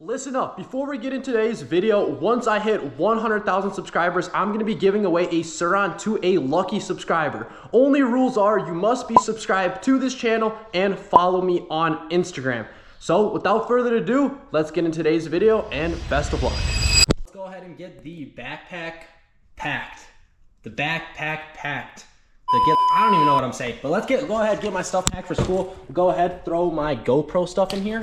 Listen up, before we get into today's video, once I hit 100,000 subscribers, I'm going to be giving away a Surron to a lucky subscriber. Only rules are you must be subscribed to this channel and follow me on Instagram. So without further ado, let's get into today's video and best of luck. Let's go ahead and get the backpack packed. The backpack packed. I don't even know what I'm saying, but let's go ahead and get my stuff packed for school. Go ahead, throw my GoPro stuff in here.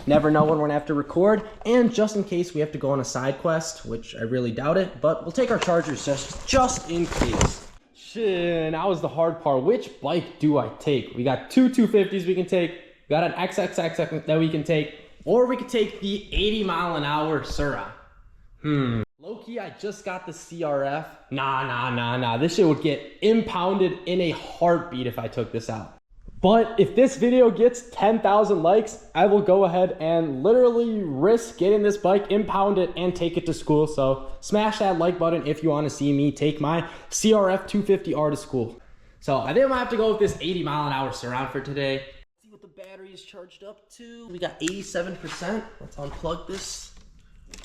Never know when we're gonna have to record, and just in case we have to go on a side quest, which I really doubt it, but we'll take our chargers just in case. Shit, that was the hard part. Which bike do I take? We got two 250s we can take, we got an XXX that we can take, or we could take the 80-mile-an-hour Surron. Low-key, I just got the CRF. Nah. This shit would get impounded in a heartbeat if I took this out. But if this video gets 10,000 likes, I will go ahead and literally risk getting this bike, impound it, and take it to school. So smash that like button if you want to see me take my CRF 250R to school. So I think I'm gonna have to go with this 80-mile-an-hour Surron for today. Let's see what the battery is charged up to. We got 87%. Let's unplug this.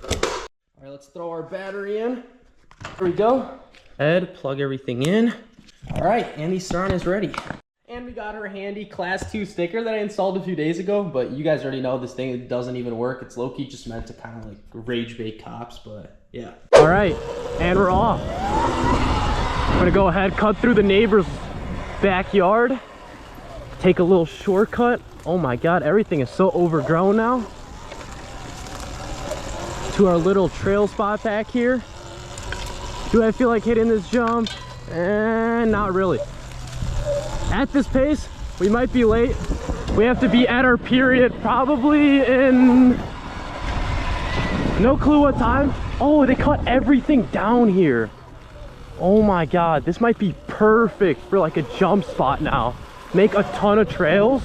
All right, let's throw our battery in. Here we go. Head, plug everything in. All right, and the Surron is ready. And we got our handy Class 2 sticker that I installed a few days ago, but you guys already know this thing doesn't even work. It's low-key just meant to kind of like rage bait cops, but yeah. All right, and we're off. I'm gonna go ahead, cut through the neighbor's backyard, take a little shortcut. Oh my God, everything is so overgrown now. To our little trail spot back here. Do I feel like hitting this jump? Not really. At this pace, we might be late. We have to be at our period probably in no clue what time. Oh, they cut everything down here. Oh my God, this might be perfect for like a jump spot now. Make a ton of trails.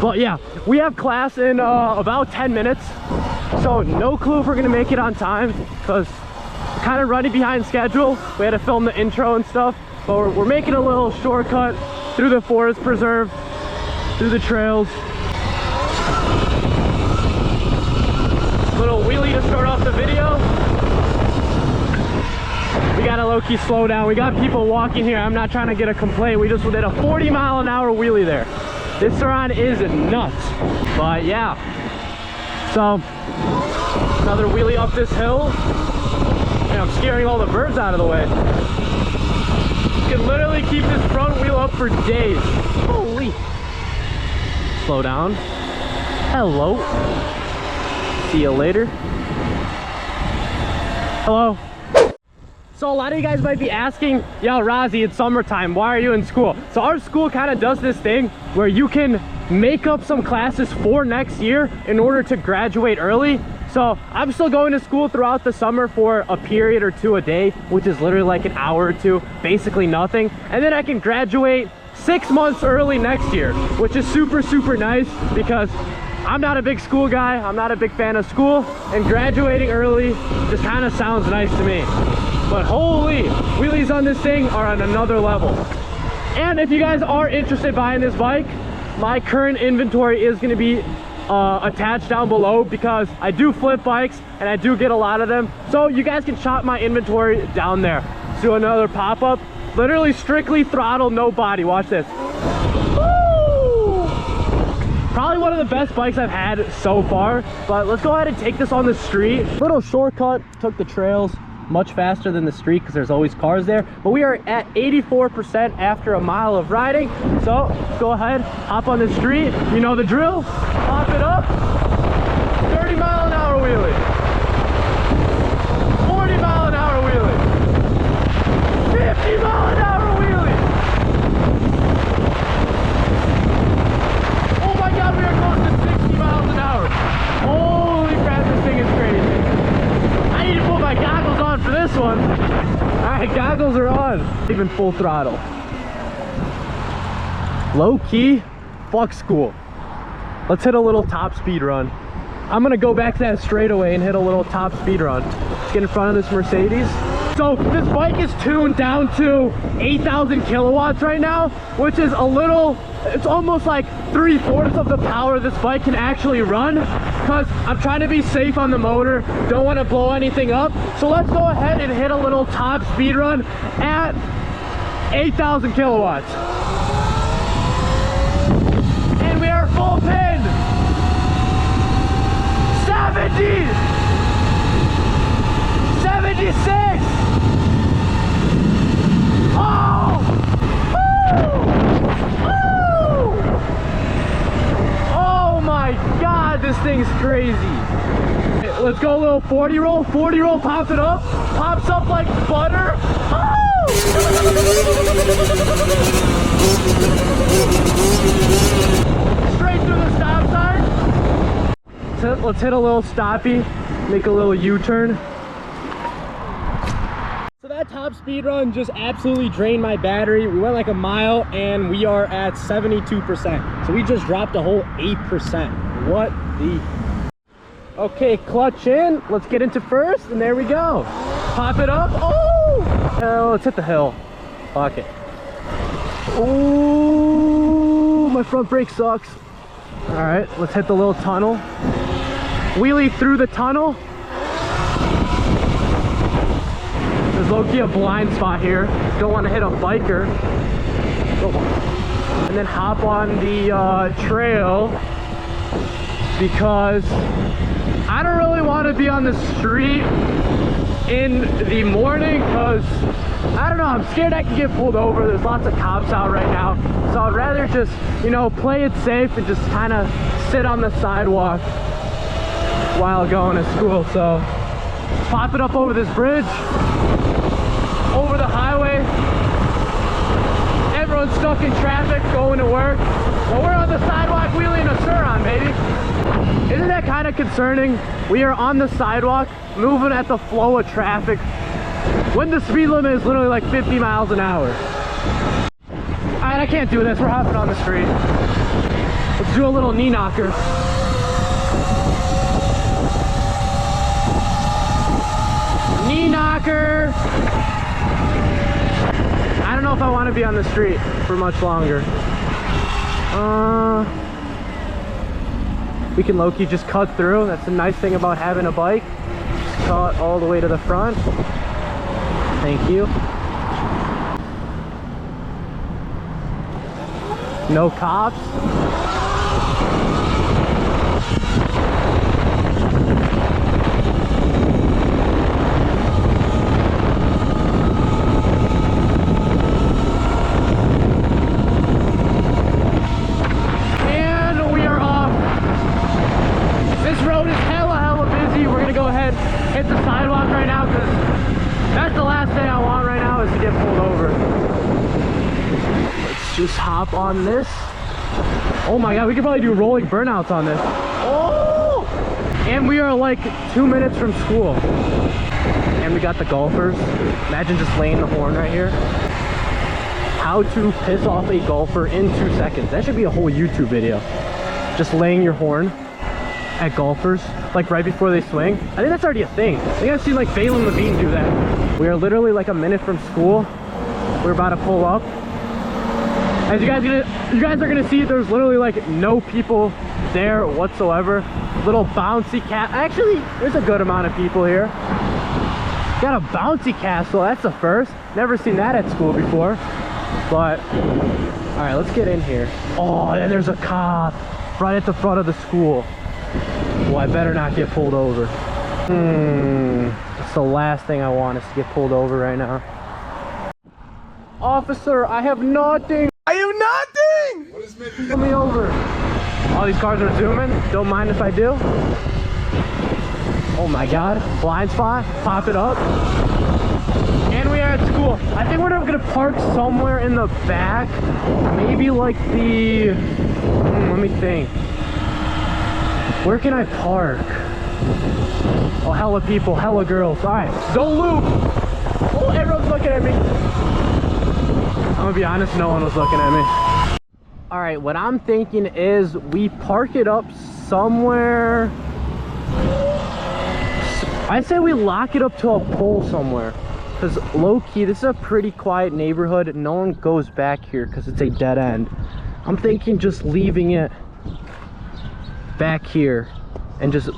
But yeah, we have class in about 10 minutes. So no clue if we're gonna make it on time because we're kind of running behind schedule. We had to film the intro and stuff, but we're making a little shortcut through the forest preserve, through the trails. Little wheelie to start off the video. We gotta low-key slow down. We got people walking here. I'm not trying to get a complaint. We just did a 40-mile-an-hour wheelie there. This Surron is nuts. But yeah. So, another wheelie up this hill. And I'm scaring all the birds out of the way. You can literally keep this front wheel up for days. Holy. Slow down. Hello. See you later. Hello. So a lot of you guys might be asking, yo, Rozzy, it's summertime, why are you in school? So our school kind of does this thing where you can make up some classes for next year in order to graduate early. So I'm still going to school throughout the summer for a period or two a day, which is literally like an hour or two, basically nothing. And then I can graduate 6 months early next year, which is super, super nice because I'm not a big school guy. I'm not a big fan of school, and graduating early just kind of sounds nice to me. But holy, wheelies on this thing are on another level. And if you guys are interested in buying this bike, my current inventory is going to be attached down below because I do flip bikes and I do get a lot of them. So you guys can shop my inventory down there. Let's do another pop-up. Literally strictly throttle, no body. Watch this. Woo! Probably one of the best bikes I've had so far. But let's go ahead and take this on the street. Little shortcut, took the trails. Much faster than the street because there's always cars there, but we are at 84% after a mile of riding. So go ahead, hop on the street, you know the drill, pop it up. 30-mile-an-hour wheelie, 40-mile-an-hour wheelie, 50-mile-an-hour wheelie. Oh my God, we are close to 60 miles an hour. Holy crap, this thing is crazy. I need to put my goggles on for this one. All right, goggles are on. Even full throttle. Low key, fuck school. Let's hit a little top speed run. I'm gonna go back to that straightaway and hit a little top speed run. Let's get in front of this Mercedes. So this bike is tuned down to 8,000 kilowatts right now, which is a little, it's almost like 3/4 of the power this bike can actually run. because I'm trying to be safe on the motor. Don't want to blow anything up. So let's go ahead and hit a little top speed run at 8,000 kilowatts. And we are full pin. 70, 76. Oh! Woo! Woo! Oh my God, this thing's crazy. Let's go a little 40 roll. 40 roll, pops it up. Pops up like butter. Oh! Straight through the stop sign. So let's hit a little stoppy, make a little U-turn. So that top speed run just absolutely drained my battery. We went like a mile and we are at 72%. So we just dropped a whole 8%. What the... Okay, clutch in. Let's get into first, and there we go. Pop it up. Oh! Let's hit the hill. Fuck it. Oh, my front brake sucks. All right, let's hit the little tunnel. Wheelie through the tunnel. There's low-key a blind spot here. Don't want to hit a biker. Oh. And then hop on the trail because I don't really want to be on the street in the morning because I don't know, I'm scared I could get pulled over. There's lots of cops out right now, so I'd rather just, you know, play it safe and just kind of sit on the sidewalk while going to school. So pop it up over this bridge, over the highway. Everyone's stuck in traffic going to work. Well, we're on the sidewalk wheeling a Surron, baby. Isn't that kind of concerning? We are on the sidewalk, moving at the flow of traffic, when the speed limit is literally like 50 miles an hour. Alright, I can't do this. We're hopping on the street. Let's do a little knee knocker. Knee knocker. I don't know if I want to be on the street for much longer. We can low-key just cut through. That's the nice thing about having a bike. Just cut all the way to the front. Thank you. No cops. Hit the sidewalk right now because that's the last thing I want right now is to get pulled over. Let's just hop on this. Oh my God, we could probably do rolling burnouts on this. Oh! And we are like 2 minutes from school. And we got the golfers. Imagine just laying the horn right here. How to piss off a golfer in 2 seconds. That should be a whole YouTube video. Just laying your horn at golfers, like right before they swing. I think that's already a thing. I think I've seen like Valen Levine do that. We are literally like a minute from school. We're about to pull up. As you guys are gonna see, there's literally like no people there whatsoever. Little bouncy cat. Actually, there's a good amount of people here. Got a bouncy castle. That's the first. Never seen that at school before. But all right, let's get in here. Oh, and there's a cop right at the front of the school. Well, I better not get pulled over. That's the last thing I want is to get pulled over right now. Officer, I have nothing. I have nothing! What is making you pull me over? All these cars are zooming. Don't mind if I do. Oh my God. Blind spot. Pop it up. And we are at school. I think we're gonna park somewhere in the back. Maybe like the... let me think. Where can I park? Oh, hella people, hella girls. All right, don't loop. Oh, everyone's looking at me. I'm gonna be honest, no one was looking at me. All right, what I'm thinking is we park it up somewhere. I say we lock it up to a pole somewhere. Because low-key, this is a pretty quiet neighborhood. No one goes back here because it's a dead end. I'm thinking just leaving it back here and just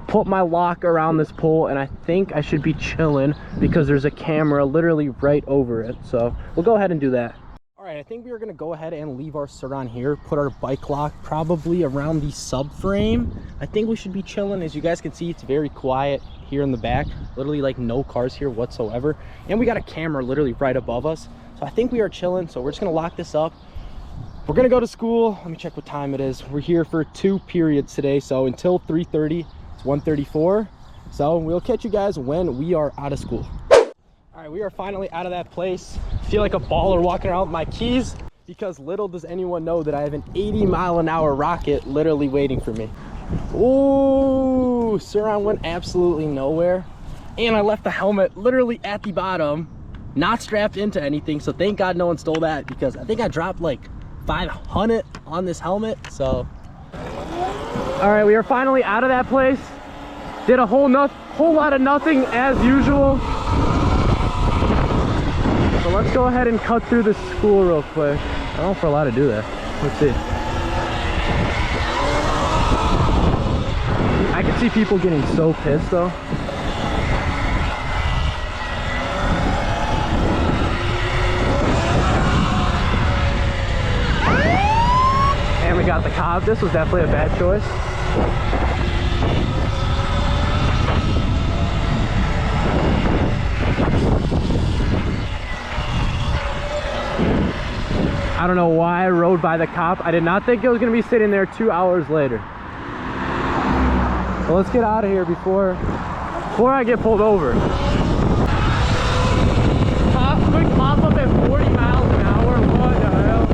put my lock around this pole, and I think I should be chilling because there's a camera literally right over it. So we'll go ahead and do that. All right, I think we are gonna go ahead and leave our Surron here, put our bike lock probably around the subframe. I think we should be chilling. As you guys can see, it's very quiet here in the back, literally like no cars here whatsoever. And we got a camera literally right above us. So I think we are chilling. So we're just gonna lock this up. We're gonna go to school. Let me check what time it is. We're here for 2 periods today. So until 3:30, it's 1:34. So we'll catch you guys when we are out of school. All right, we are finally out of that place. I feel like a baller walking around with my keys, because little does anyone know that I have an 80-mile-an-hour rocket literally waiting for me. Ooh, Surron went absolutely nowhere. And I left the helmet literally at the bottom, not strapped into anything. So thank God no one stole that, because I think I dropped like 500 on this helmet. So all right, we are finally out of that place. Did a whole lot of nothing as usual. So let's go ahead and cut through the school real quick. I don't know if we're allowed to do that. Let's see. I can see people getting so pissed though. And we got the cop. This was definitely a bad choice. I don't know why I rode by the cop. I did not think it was gonna be sitting there 2 hours later. So let's get out of here before I get pulled over. Quick pop up at 40 miles an hour. What the hell?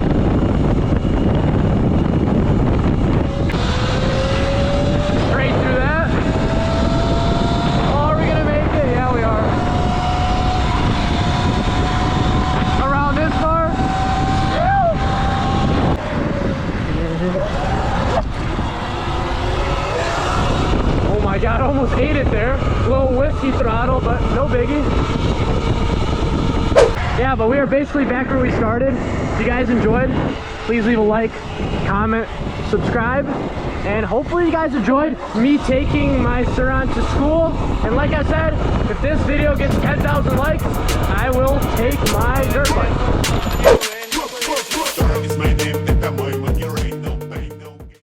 Straight through that. Oh, are we gonna make it? Yeah, we are. Around this far? Oh my God, almost ate it there. A little whiskey throttle, but no biggie. Yeah, but we are basically back where we started. If you guys enjoyed, please leave a like, comment, subscribe, and hopefully you guys enjoyed me taking my Surron to school. And like I said, if this video gets 10,000 likes, I will take my dirt bike.